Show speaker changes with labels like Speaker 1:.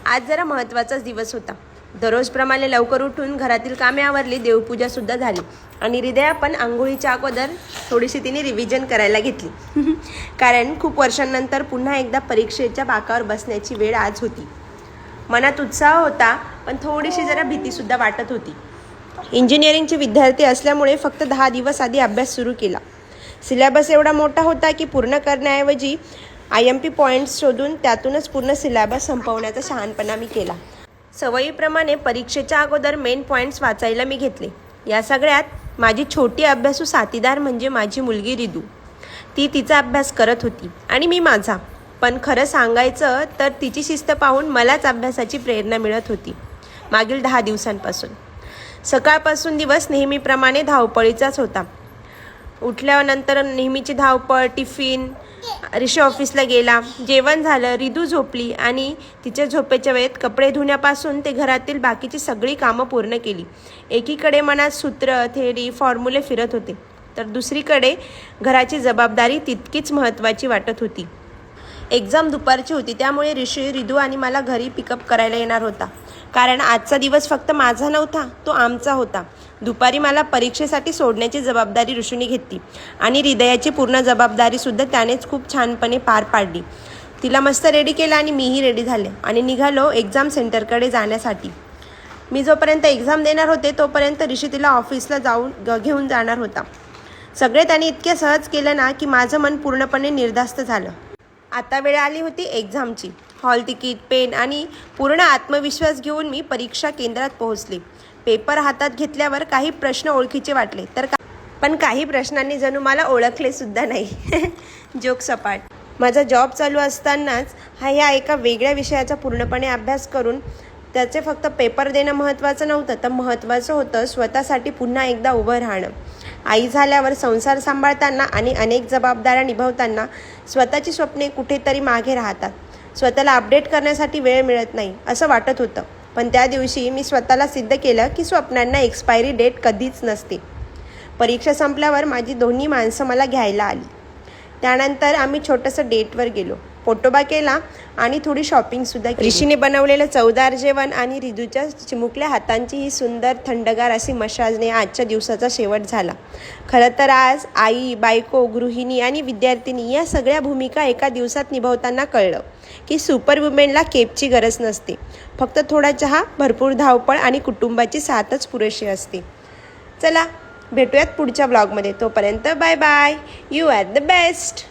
Speaker 1: आज जरा महत्त्वाचाच दिवस होता. दररोजप्रमाणे लवकर उठून घरातील कामे आवरली, देवपूजासुद्धा झाली आणि हृदया पण आंघोळीच्या अगोदर थोडीशी तिने रिव्हिजन करायला घेतली. कारण खूप वर्षांनंतर पुन्हा एकदा परीक्षेच्या बाकावर बसण्याची वेळ आज होती. मनात उत्साह होता, पण थोडीशी जरा भीतीसुद्धा वाटत होती. इंजिनिअरिंगचे विद्यार्थी असल्यामुळे फक्त 10 दिवस आधी अभ्यास सुरू केला. सिलेबस एवढा मोठा होता की पूर्ण करण्याऐवजी IMP पॉईंट्स शोधून त्यातूनच पूर्ण सिलेबस संपवण्याचा शहाणपणा मी केला. सवयीप्रमाणे परीक्षेच्या अगोदर मेन पॉईंट्स वाचायला मी घेतले. या सगळ्यात माझी छोटी अभ्यासू साथीदार म्हणजे माझी मुलगी रिदू. ती तिचा अभ्यास करत होती आणि मी माझा. पण खरं सांगायचं तर तिची शिस्त पाहून मलाच अभ्यासाची प्रेरणा मिळत होती. मागील 10 दिवसांपासून सकाळपासून दिवस नेहमीप्रमाणे धावपळीचाच होता. उठल्यानंतर नेहमीची धावपळ, टिफिन, ऋषी ऑफिसला गेला, जेवण झालं, रिदू झोपली आणि तिच्या झोपेच्या वेळेत कपडे धुण्यापासून ते घरातील बाकीची सगळी कामं पूर्ण केली. एकीकडे मनात सूत्र, थेअरी, फॉर्म्युले फिरत होते, तर दुसरीकडे घराची जबाबदारी तितकीच महत्त्वाची वाटत होती. एक्झाम दुपारची होती, त्यामुळे ऋषी, रिदू आणि मला घरी पिकअप करायला येणार होता. कारण आजचा दिवस फक्त माझा नव्हता, तो आमचा होता. दुपारी मला परीक्षेसाठी सोडण्याची जबाबदारी ऋषीने घेतली आणि हृदयाची पूर्ण जबाबदारीसुद्धा त्यानेच खूप छानपणे पार पाडली. तिला मस्त रेडी केलं आणि मीही रेडी झाले आणि निघालो एक्झाम सेंटरकडे जाण्यासाठी. मी जोपर्यंत एक्झाम देणार होते तोपर्यंत ऋषी तिला ऑफिसला घेऊन जाणार होता. सगळे त्याने इतके सहज केलं ना की माझं मन पूर्णपणे निर्धास्त झालं. आता वेळ आली होती एक्झामची. हॉल तिकीट, पेन आणि पूर्ण आत्मविश्वास घेऊन मी परीक्षा केंद्रात पोहोचले. पेपर हातात घेतल्यावर काही प्रश्न ओळखीचे वाटले, पण काही प्रश्नांनी जणू मला ओळखले सुद्धा नाही. जोक सपाट. माझा जॉब चालू असतानाच ह्या एका वेगळ्या विषयाचा पूर्णपणे अभ्यास करून त्याचे फक्त पेपर देणं महत्त्वाचं नव्हतं, तर महत्त्वाचं होतं स्वतःसाठी पुन्हा एकदा उभं राहणं. आई झाल्यावर संसार सांभाळताना आणि अनेक जबाबदाऱ्या निभावताना स्वतःची स्वप्ने कुठेतरी मागे राहतात. स्वतःला अपडेट करण्यासाठी वेळ मिळत नाही असं वाटत होतं. पण त्या दिवशी मी स्वतःला सिद्ध केलं की स्वप्नांना एक्सपायरी डेट कधीच नसते. परीक्षा संपल्यावर माझी दोन्ही माणसं मला घ्यायला आली. त्यानंतर आम्ही छोटंसं डेटवर गेलो, पोटोबा केला आणि थोडी शॉपिंगसुद्धा केली. ऋषीने बनवलेलं चवदार जेवण आणि रिदूच्या चिमुकल्या हातांची ही सुंदर थंडगार अशी मशाजने आजच्या दिवसाचा शेवट झाला. खरं तर आज आई, बायको, गृहिणी आणि विद्यार्थिनी या सगळ्या भूमिका एका दिवसात निभावताना कळलं की सुपर वुमेनला केपची गरज नसते. फक्त थोडा चहा, भरपूर धावपळ आणि कुटुंबाची साथच पुरेशी असते. चला भेटूयात पुढच्या ब्लॉगमध्ये. तोपर्यंत bye bye. You are the best.